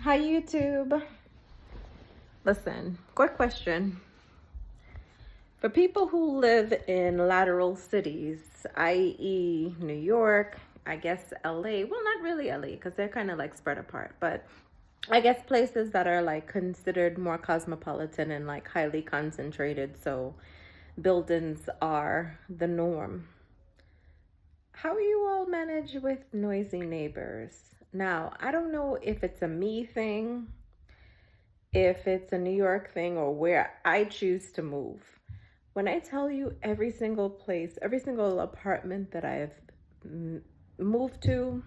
Hi, YouTube. Listen, quick question. For people who live in lateral cities, i.e., New York, I guess LA, well, not really LA because they're kind of like spread apart, but I guess places that are like considered more cosmopolitan and like highly concentrated, so buildings are the norm. How you all manage with noisy neighbors? Now, I don't know if it's a me thing, if it's a New York thing, or where I choose to move. When I tell you every single place, every single apartment that I've moved to,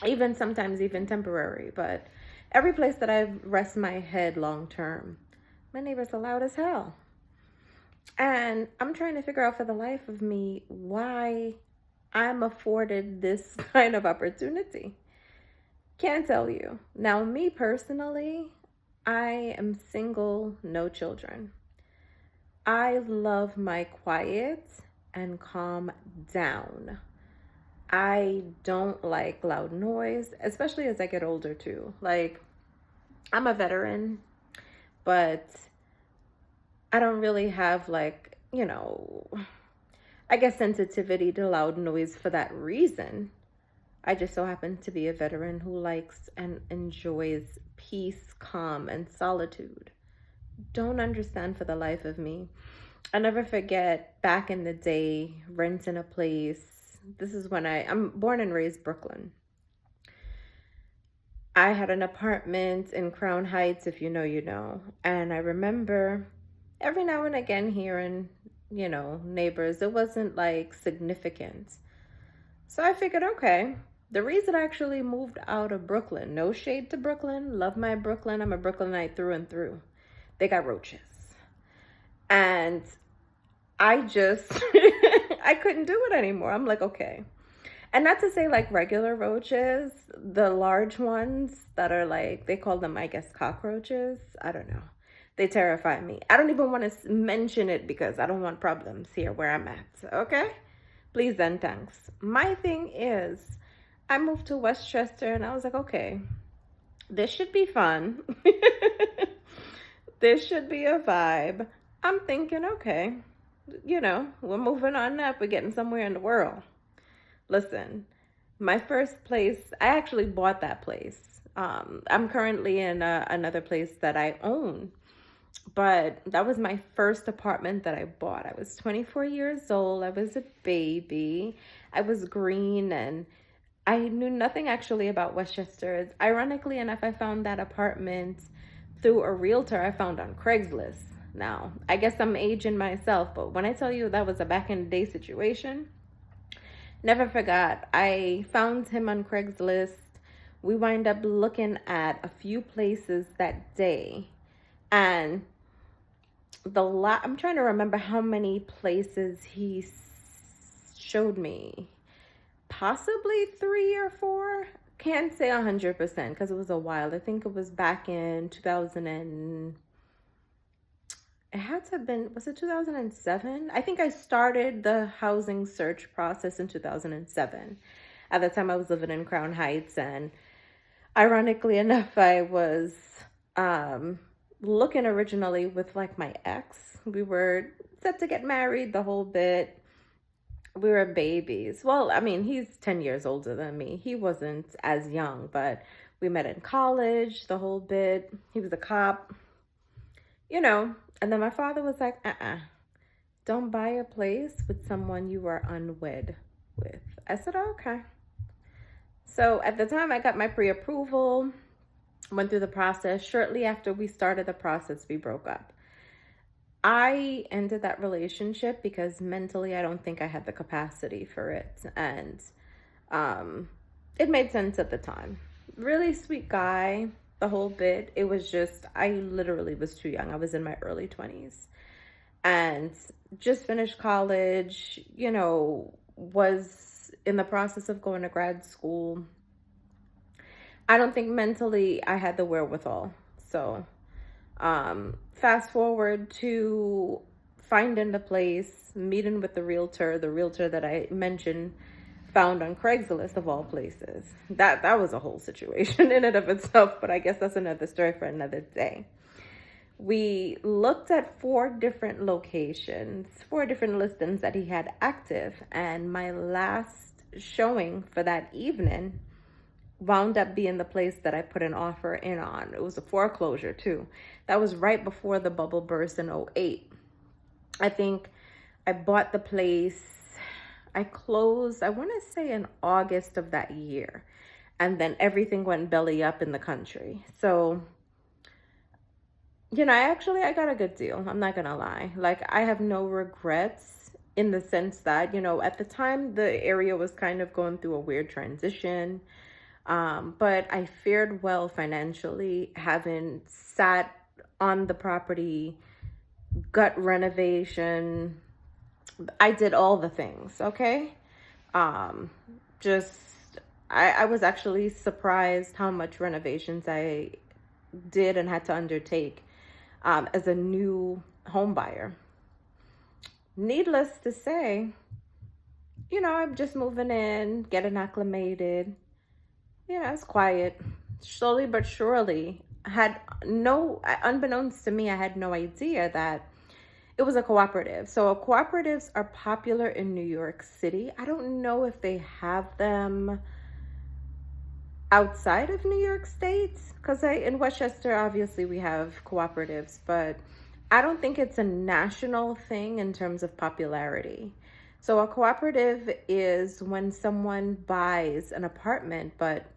even sometimes even temporary, but every place that I've rest my head long term, my neighbors are loud as hell. And I'm trying to figure out for the life of me why I'm afforded this kind of opportunity. Can't tell you. Now, me personally, I am single, no children. I love my quiet and calm down. I don't like loud noise, especially as I get older too. Like, I'm a veteran, but I don't really have like, I guess sensitivity to loud noise for that reason. I just so happen to be a veteran who likes and enjoys peace, calm, and solitude. Don't understand for the life of me. I never forget back in the day renting a place. This is when I'm born and raised Brooklyn. I had an apartment in Crown Heights, if you know, you know. And I remember every now and again hearing, neighbors. It wasn't like significant. So I figured, okay, the reason I actually moved out of Brooklyn, no shade to Brooklyn, love my Brooklyn. I'm a Brooklynite through and through. They got roaches. And I just, I couldn't do it anymore. I'm like, okay. And not to say like regular roaches, the large ones that are like, they call them, I guess, cockroaches. I don't know. They terrify me. I don't even want to mention it because I don't want problems here where I'm at. Okay? Please and thanks. My thing is, I moved to Westchester and I was like, okay, this should be fun. This should be a vibe. I'm thinking, okay, we're moving on up. We're getting somewhere in the world. Listen, my first place, I actually bought that place. I'm currently in another place that I own, but that was my first apartment that I bought. I was 24 years old. I was a baby. I was green and I knew nothing actually about Westchester. Ironically enough, I found that apartment through a realtor I found on Craigslist. Now, I guess I'm aging myself, but when I tell you that was a back in the day situation, never forgot. I found him on Craigslist. We wind up looking at a few places that day. And I'm trying to remember how many places he showed me. Possibly 3 or 4. Can't say 100% because it was a while. I think it was back in 2000 and it had to have been, was it 2007? I think I started the housing search process in 2007. At the time I was living in Crown Heights, and ironically enough, I was looking originally with like my ex. We were set to get married the whole bit. We were babies. Well, I mean, he's 10 years older than me. He wasn't as young, but we met in college the whole bit. He was a cop, and then my father was like, don't buy a place with someone you are unwed with. I said, oh, okay. So at the time I got my pre-approval, went through the process. Shortly after we started the process, we broke up. I ended that relationship because mentally I don't think I had the capacity for it. And it made sense at the time. Really sweet guy, the whole bit. It was just, I literally was too young. I was in my early 20s and just finished college, was in the process of going to grad school. I don't think mentally I had the wherewithal. So fast forward to finding the place, meeting with the realtor that I mentioned found on Craigslist of all places. That was a whole situation in and of itself, but I guess that's another story for another day. We looked at 4 different locations, 4 different listings that he had active, and my last showing for that evening wound up being the place that I put an offer in on. It was a foreclosure too. That was right before the bubble burst in '08. I think I bought the place, I closed, I want to say in August of that year. And then everything went belly up in the country. So, I got a good deal. I'm not going to lie. Like, I have no regrets in the sense that, at the time the area was kind of going through a weird transition. But I fared well financially, having sat on the property, gut renovation. I did all the things, okay? Just, I was actually surprised how much renovations I did and had to undertake as a new home buyer. Needless to say, I'm just moving in, getting acclimated. It's quiet. Slowly but surely, unbeknownst to me, I had no idea that it was a cooperative. So cooperatives are popular in New York City. I don't know if they have them outside of New York State, because in Westchester, obviously we have cooperatives, but I don't think it's a national thing in terms of popularity. So a cooperative is when someone buys an apartment, but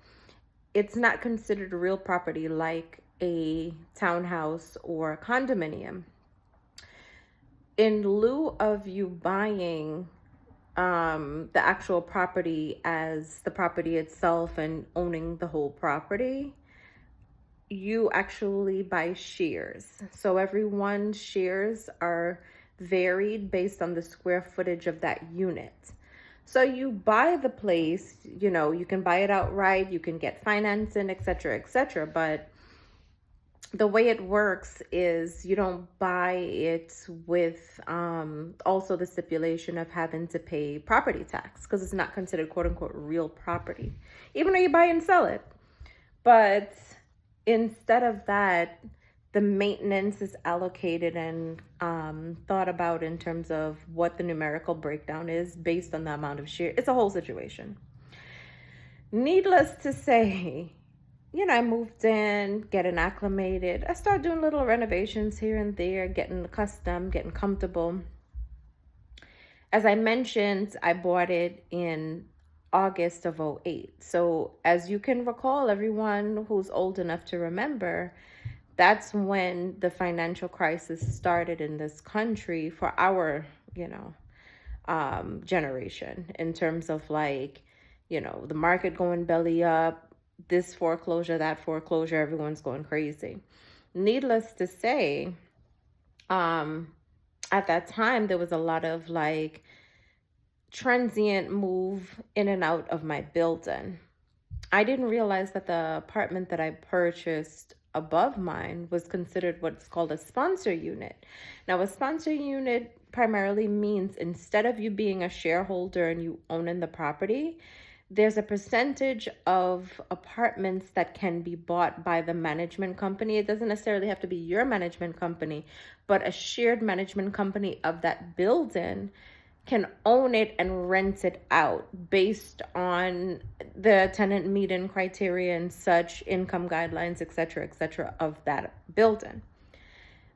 it's not considered real property like a townhouse or a condominium. In lieu of you buying the actual property as the property itself and owning the whole property, you actually buy shares. So everyone's shares are varied based on the square footage of that unit. So you buy the place, you can buy it outright, you can get financing, etc., but the way it works is you don't buy it with also the stipulation of having to pay property tax, because it's not considered quote unquote real property, even though you buy and sell it. But instead of that, the maintenance is allocated and thought about in terms of what the numerical breakdown is based on the amount of share. It's a whole situation. Needless to say, I moved in, getting acclimated. I started doing little renovations here and there, getting accustomed, getting comfortable. As I mentioned, I bought it in August of '08. So as you can recall, everyone who's old enough to remember, that's when the financial crisis started in this country for our, generation, in terms of the market going belly up, this foreclosure, that foreclosure, everyone's going crazy. Needless to say, at that time, there was a lot of transient move in and out of my building. I didn't realize that the apartment that I purchased above mine was considered what's called a sponsor unit. Now, a sponsor unit primarily means instead of you being a shareholder and you owning the property, there's a percentage of apartments that can be bought by the management company. It doesn't necessarily have to be your management company, but a shared management company of that building can own it and rent it out based on the tenant meet-in criteria and such, income guidelines, etc., of that building.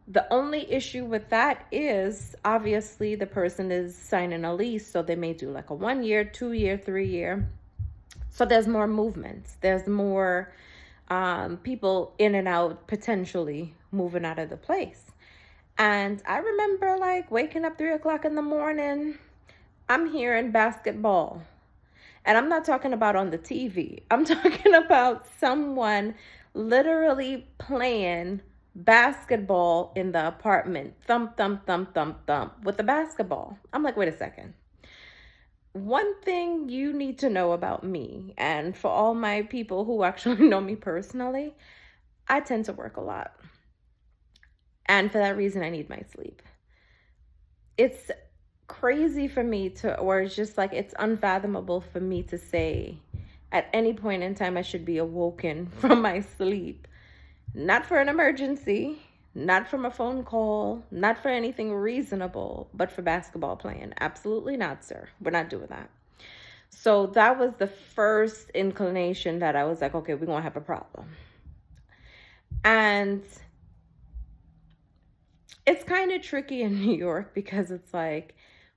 The only issue with that is obviously the person is signing a lease, so they may do a 1 year, 2 year, 3 year. So there's more movements. There's more people in and out, potentially moving out of the place. And I remember waking up 3 o'clock in the morning, I'm hearing basketball. And I'm not talking about on the TV. I'm talking about someone literally playing basketball in the apartment. Thump, thump, thump, thump, thump with the basketball. I'm like, wait a second. One thing you need to know about me, and for all my people who actually know me personally, I tend to work a lot. And for that reason, I need my sleep. It's crazy for me to, or it's just like it's unfathomable for me to say at any point in time I should be awoken from my sleep. Not for an emergency, not from a phone call, not for anything reasonable, but for basketball playing. Absolutely not, sir. We're not doing that. So that was the first inclination that I was like, okay, we're going to have a problem. And it's kind of tricky in New York because it's like,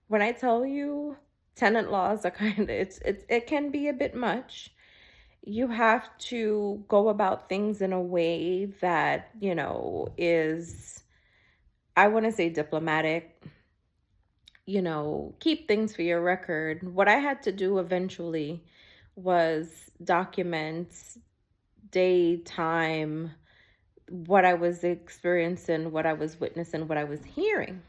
when I tell you tenant laws are kind of, it can be a bit much. You have to go about things in a way that, is, I want to say, diplomatic, keep things for your record. What I had to do eventually was document day, time, what I was experiencing, what I was witnessing, what I was hearing.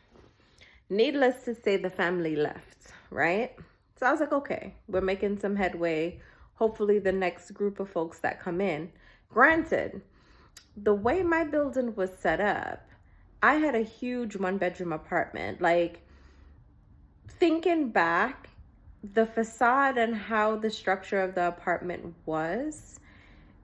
Needless to say, the family left, right? So I was like, okay, we're making some headway. Hopefully the next group of folks that come in. Granted, the way my building was set up, I had a huge 1-bedroom apartment. Like, thinking back, the facade and how the structure of the apartment was,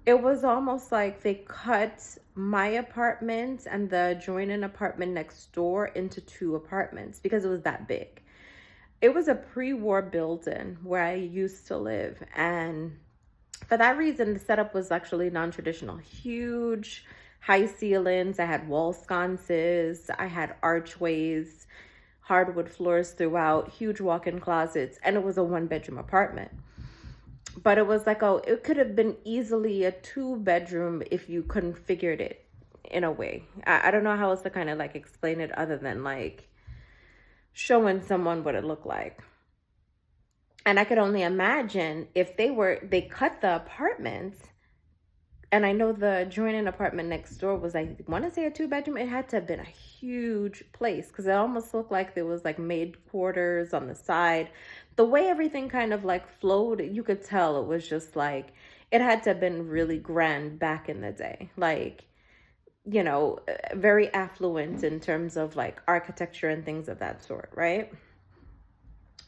it was almost like they cut my apartment and the adjoining apartment next door into 2 apartments because it was that big. It was a pre-war building where I used to live, and for that reason, the setup was actually non-traditional. Huge, high ceilings. I had wall sconces. I had archways, hardwood floors throughout, huge walk-in closets, and it was a 1-bedroom apartment. But it was like, it could have been easily a 2-bedroom if you configured it in a way. I don't know how else to kind of like explain it other than like showing someone what it looked like. And I could only imagine if they cut the apartments, and I know the adjoining apartment next door was, I want to say, a 2-bedroom. It had to have been a huge place because it almost looked like there was like maid quarters on the side. The way everything kind of like flowed, you could tell it was just like, it had to have been really grand back in the day. Like, very affluent in terms of like architecture and things of that sort, right?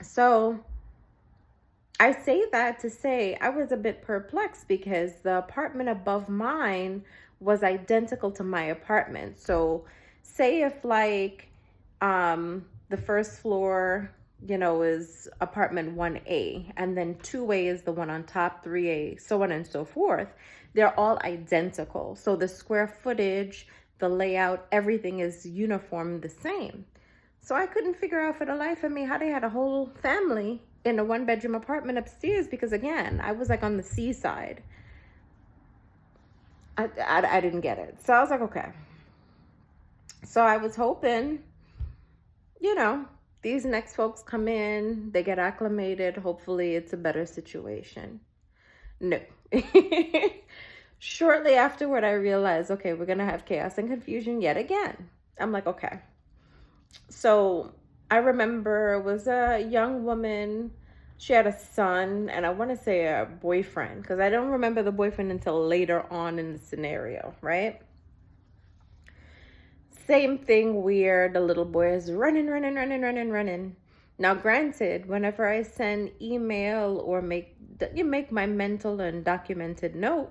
So I say that to say I was a bit perplexed because the apartment above mine was identical to my apartment. So say if like the first floor, is apartment 1A, and then 2A is the one on top, 3A, so on and so forth. They're all identical. So the square footage, the layout, everything is uniform, the same. So I couldn't figure out for the life of me how they had a whole family in a 1-bedroom apartment upstairs, because again, I was like on the seaside. I didn't get it. So I was like, okay. So I was hoping, these next folks come in, they get acclimated. Hopefully it's a better situation. No. Shortly afterward, I realized, okay, we're going to have chaos and confusion yet again. I'm like, okay. So I remember it was a young woman. She had a son, and I want to say a boyfriend, because I don't remember the boyfriend until later on in the scenario, right? Same thing where the little boy is running. Now, granted, whenever I send email or make my mental and documented note,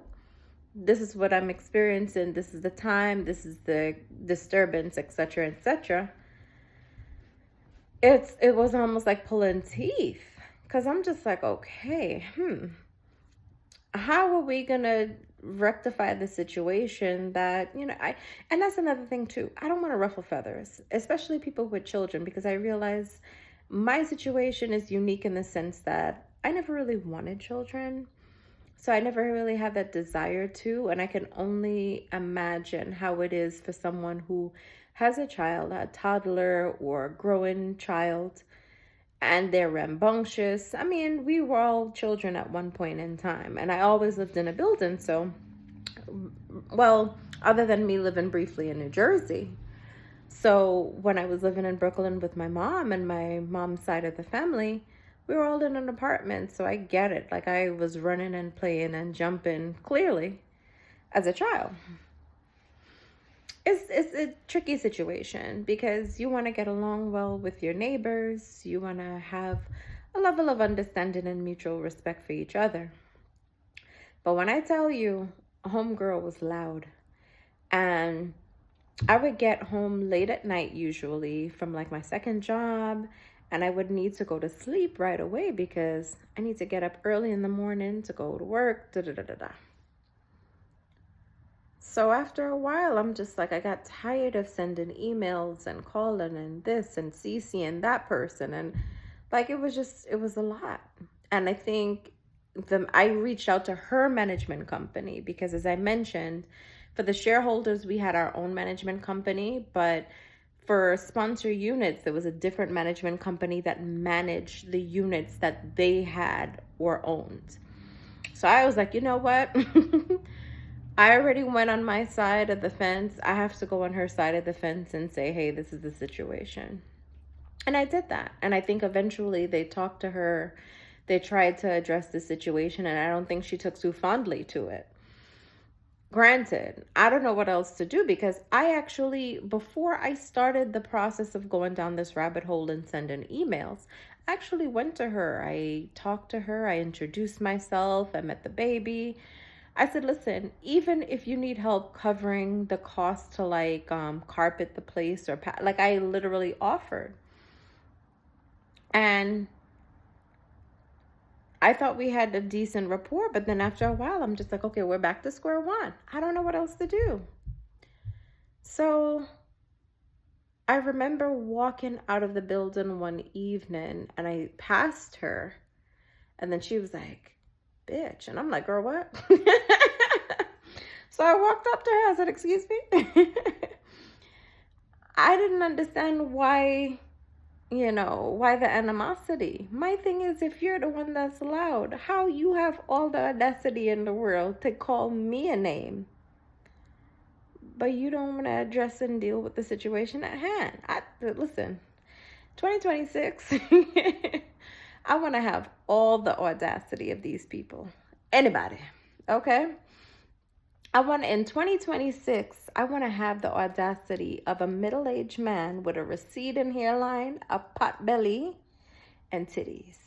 this is what I'm experiencing, this is the time, this is the disturbance, etc., etc. It was almost like pulling teeth, because I'm just like, okay, how are we gonna rectify the situation that, and that's another thing too. I don't want to ruffle feathers, especially people with children, because I realize my situation is unique in the sense that I never really wanted children. So I never really had that desire to, and I can only imagine how it is for someone who has a child, a toddler or a growing child, and they're rambunctious. I mean, we were all children at one point in time, and I always lived in a building. So, well, other than me living briefly in New Jersey. So when I was living in Brooklyn with my mom and my mom's side of the family, we were all in an apartment. So I get it. Like, I was running and playing and jumping clearly as a child. it's a tricky situation because you want to get along well with your neighbors. You want to have a level of understanding and mutual respect for each other. But when I tell you, homegirl was loud, and I would get home late at night usually from like my second job, and I would need to go to sleep right away because I need to get up early in the morning to go to work. Da da da da da. So after a while, I'm just like, I got tired of sending emails and calling and this and CCing that person. And like, it was a lot. And I think I reached out to her management company because, as I mentioned, for the shareholders, we had our own management company, but for sponsor units, there was a different management company that managed the units that they had or owned. So I was like, you know what? I already went on my side of the fence. I have to go on her side of the fence and say, hey, this is the situation. And I did that. And I think eventually they talked to her. They tried to address the situation, and I don't think she took too fondly to it. Granted, I don't know what else to do because I actually, before I started the process of going down this rabbit hole and sending emails, I actually went to her. I talked to her. I introduced myself. I met the baby. I said, listen, even if you need help covering the cost to like carpet the place or like I literally offered. And I thought we had a decent rapport, but then after a while, I'm just like, okay, we're back to square one. I don't know what else to do. So I remember walking out of the building one evening and I passed her, and then she was like, bitch. And I'm like, girl, what? So I walked up to her. I said, excuse me. I didn't understand why, why the animosity. My thing is, if you're the one that's loud, how you have all the audacity in the world to call me a name, but you don't want to address and deal with the situation at hand. Listen, 2026, I want to have all the audacity of these people. Anybody, okay? In 2026, I want to have the audacity of a middle-aged man with a receding hairline, a pot belly, and titties.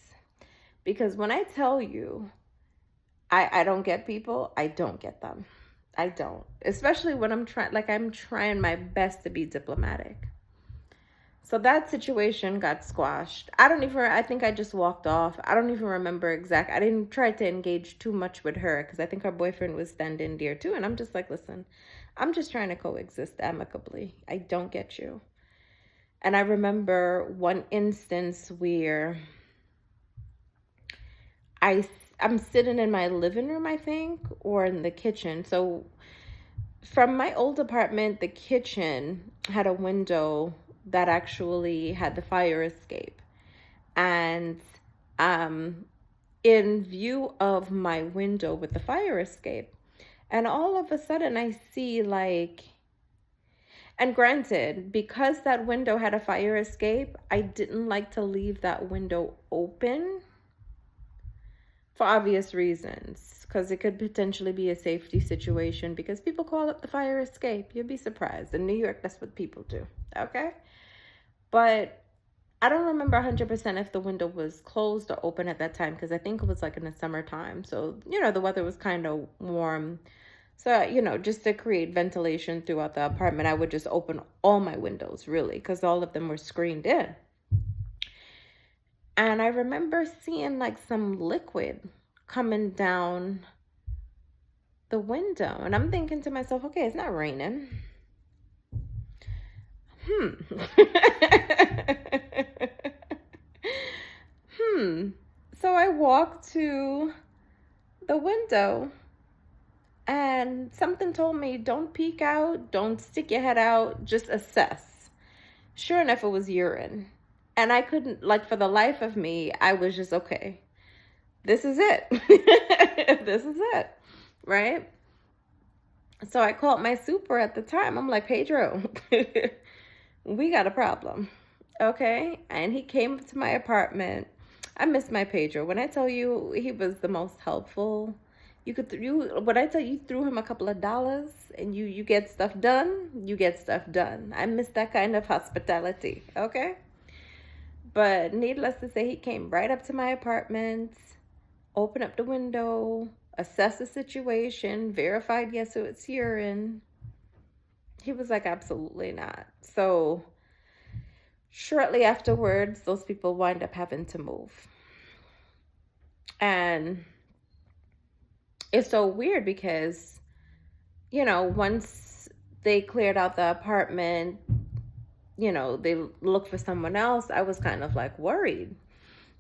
Because when I tell you, I don't get people, I don't get them. I don't. Especially when I'm trying my best to be diplomatic. So that situation got squashed. I think I just walked off. I don't even remember I didn't try to engage too much with her because I think her boyfriend was standing there too. And I'm just like, listen, I'm just trying to coexist amicably. I don't get you. And I remember one instance where I'm sitting in my living room, I think, or in the kitchen. So from my old apartment, the kitchen had a window that actually had the fire escape. And in view of my window with the fire escape, and all of a sudden I see and granted, because that window had a fire escape, I didn't like to leave that window open for obvious reasons, because it could potentially be a safety situation because people call up the fire escape. You'd be surprised. In New York, that's what people do, okay? But I don't remember 100% if the window was closed or open at that time because I think it was like in the summertime. So, the weather was kind of warm. So, just to create ventilation throughout the apartment, I would just open all my windows, really, because all of them were screened in. And I remember seeing like some liquid coming down the window. And I'm thinking to myself, okay, it's not raining. So I walked to the window and something told me, don't peek out, don't stick your head out, just assess. Sure enough, it was urine. And I couldn't, for the life of me, I was just, okay, this is it. This is it, right? So I called my super at the time. I'm like, Pedro, we got a problem, okay? And he came to my apartment. I miss my Pedro. When I tell you, he was the most helpful You could, what I tell you, threw him a couple of dollars and you get stuff done, you get stuff done. I miss that kind of hospitality, okay? But needless to say, he came right up to my apartment, opened up the window, assessed the situation, verified, yes, it's urine. He was like, absolutely not. So shortly afterwards, those people wind up having to move. And it's so weird because, once they cleared out the apartment, they looked for someone else. I was kind of like worried.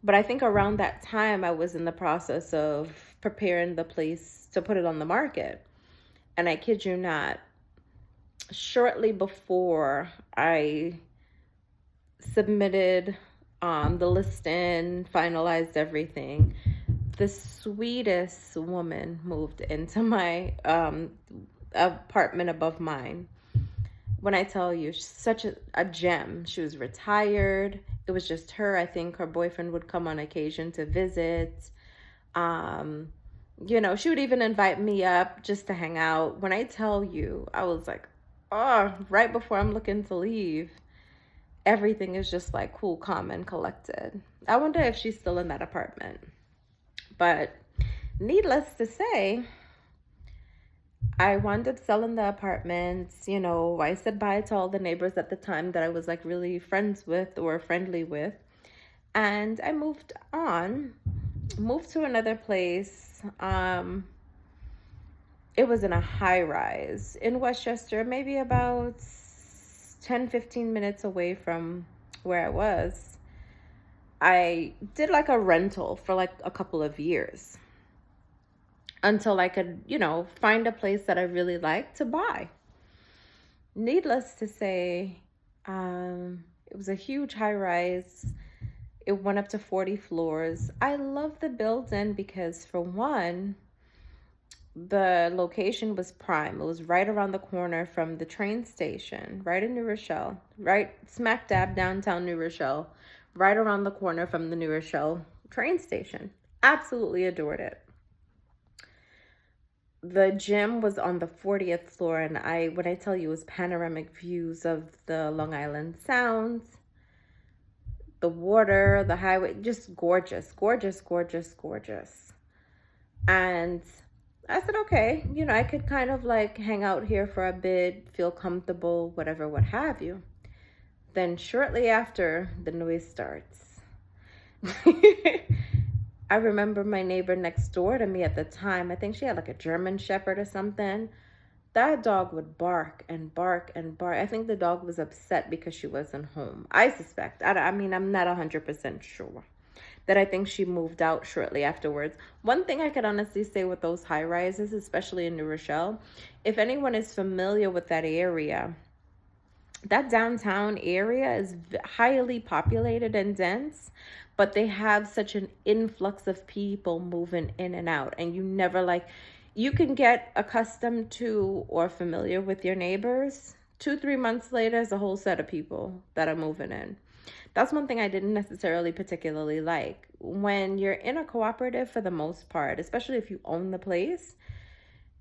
But I think around that time, I was in the process of preparing the place to put it on the market. And I kid you not, shortly before I submitted the listing, finalized everything, the sweetest woman moved into my apartment above mine. When I tell you, she's such a gem. She was retired. It was just her. I think her boyfriend would come on occasion to visit. She would even invite me up just to hang out. When I tell you, I was like, oh, right before I'm looking to leave, everything is just like cool, calm, and collected. I wonder if she's still in that apartment. But needless to say, I wound up selling the apartments. I said bye to all the neighbors at the time that I was like really friends with or friendly with. And I moved to another place. It was in a high rise in Westchester, maybe about 10-15 minutes away from where I was. I did like a rental for like a couple of years until I could, find a place that I really liked to buy. Needless to say, it was a huge high rise. It went up to 40 floors. I love the building because, for one, the location was prime. It was right around the corner from the train station, right in New Rochelle, right smack dab downtown New Rochelle, right around the corner from the New Rochelle train station. Absolutely adored it. The gym was on the 40th floor, and when I tell you, it was panoramic views of the Long Island Sound, the water, the highway, just gorgeous, gorgeous, gorgeous, gorgeous. And I said, okay, I could kind of like hang out here for a bit, feel comfortable, whatever, what have you. Then shortly after, the noise starts. I remember my neighbor next door to me at the time, I think she had like a German Shepherd or something. That dog would bark and bark and bark. I think the dog was upset because she wasn't home. I suspect. I mean, I'm not 100% sure. That I think she moved out shortly afterwards. One thing I could honestly say with those high rises, especially in New Rochelle, if anyone is familiar with that area, that downtown area is highly populated and dense, but they have such an influx of people moving in and out. And you can get accustomed to or familiar with your neighbors. 2-3 months later, there's a whole set of people that are moving in. That's one thing I didn't necessarily particularly like. When you're in a cooperative, for the most part, especially if you own the place,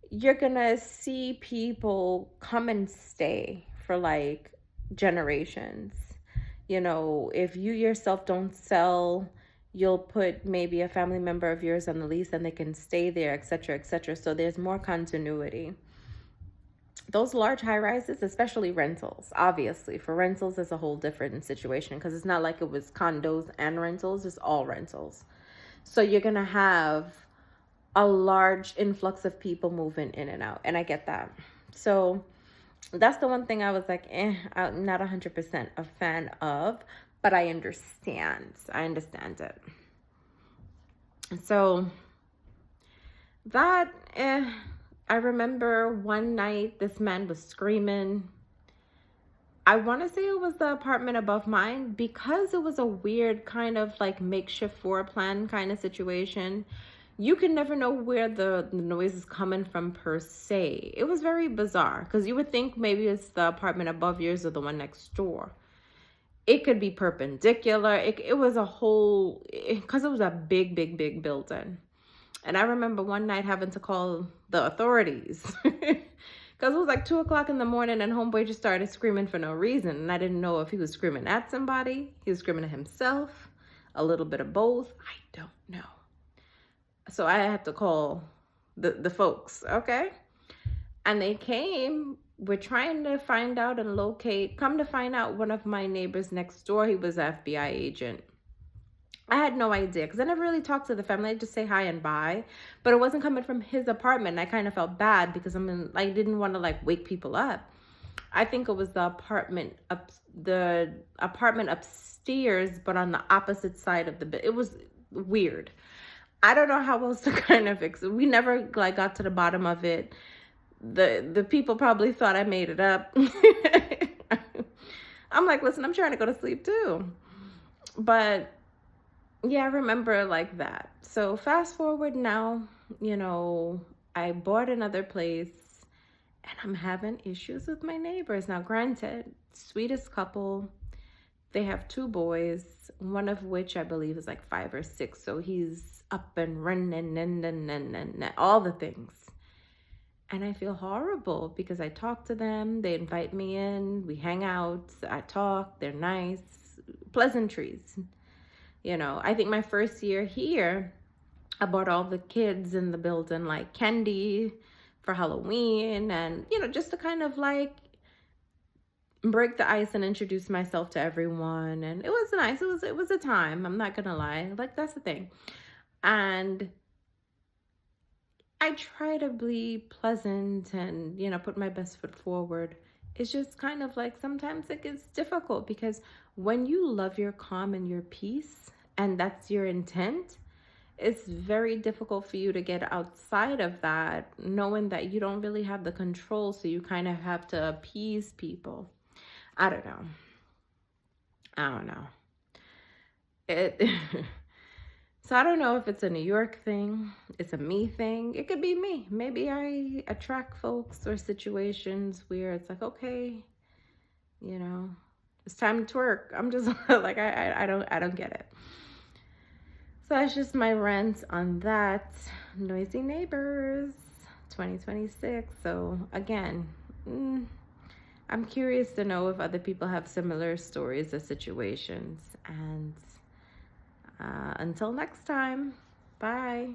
you're gonna see people come and stay for like generations. If you yourself don't sell, you'll put maybe a family member of yours on the lease and they can stay there, etc., etc. So there's more continuity. Those large high rises, especially rentals, obviously for rentals is a whole different situation because it's not like it was condos and rentals, it's all rentals. So you're going to have a large influx of people moving in and out. And I get that. So that's the one thing I was like, I'm not 100% a fan of, but I understand. I understand it. So that, I remember one night this man was screaming. I want to say it was the apartment above mine because it was a weird kind of like makeshift floor plan kind of situation. You can never know where the noise is coming from per se. It was very bizarre because you would think maybe it's the apartment above yours or the one next door. It could be perpendicular. It was a whole, because it was a big, big, big building. And I remember one night having to call the authorities because it was like 2 o'clock in the morning and homeboy just started screaming for no reason. And I didn't know if he was screaming at somebody, he was screaming at himself, a little bit of both. I don't know. So I had to call the folks, okay? And they came. We're trying to find out and locate. Come to find out, one of my neighbors next door, he was an FBI agent. I had no idea because I never really talked to the family. I just say hi and bye, but it wasn't coming from his apartment. And I kind of felt bad because I didn't want to like wake people up. I think it was the apartment upstairs, but on the opposite side of the bed. It was weird. I don't know how else to kind of fix it. We never like got to the bottom of it. The people probably thought I made it up. I'm like, listen, I'm trying to go to sleep too. But yeah, I remember like that. So fast forward now, I bought another place and I'm having issues with my neighbors. Now, granted, sweetest couple. They have 2 boys, one of which I believe is like 5 or 6. So he's up and running and all the things. And I feel horrible because I talk to them. They invite me in. We hang out. I talk. They're nice. Pleasantries. I think my first year here, I bought all the kids in the building like candy for Halloween and, just to kind of like break the ice and introduce myself to everyone. And it was nice. It was a time. I'm not going to lie. Like, that's the thing. And I try to be pleasant and, put my best foot forward. It's just kind of like sometimes it gets difficult because when you love your calm and your peace, and that's your intent, it's very difficult for you to get outside of that, knowing that you don't really have the control. So you kind of have to appease people. I don't know. So I don't know if it's a New York thing, it's a me thing. It could be me. Maybe I attract folks or situations where it's like, okay, it's time to twerk. I'm just like, I don't get it. So that's just my rant on that. Noisy neighbors 2026. So again, I'm curious to know if other people have similar stories or situations. And until next time, bye.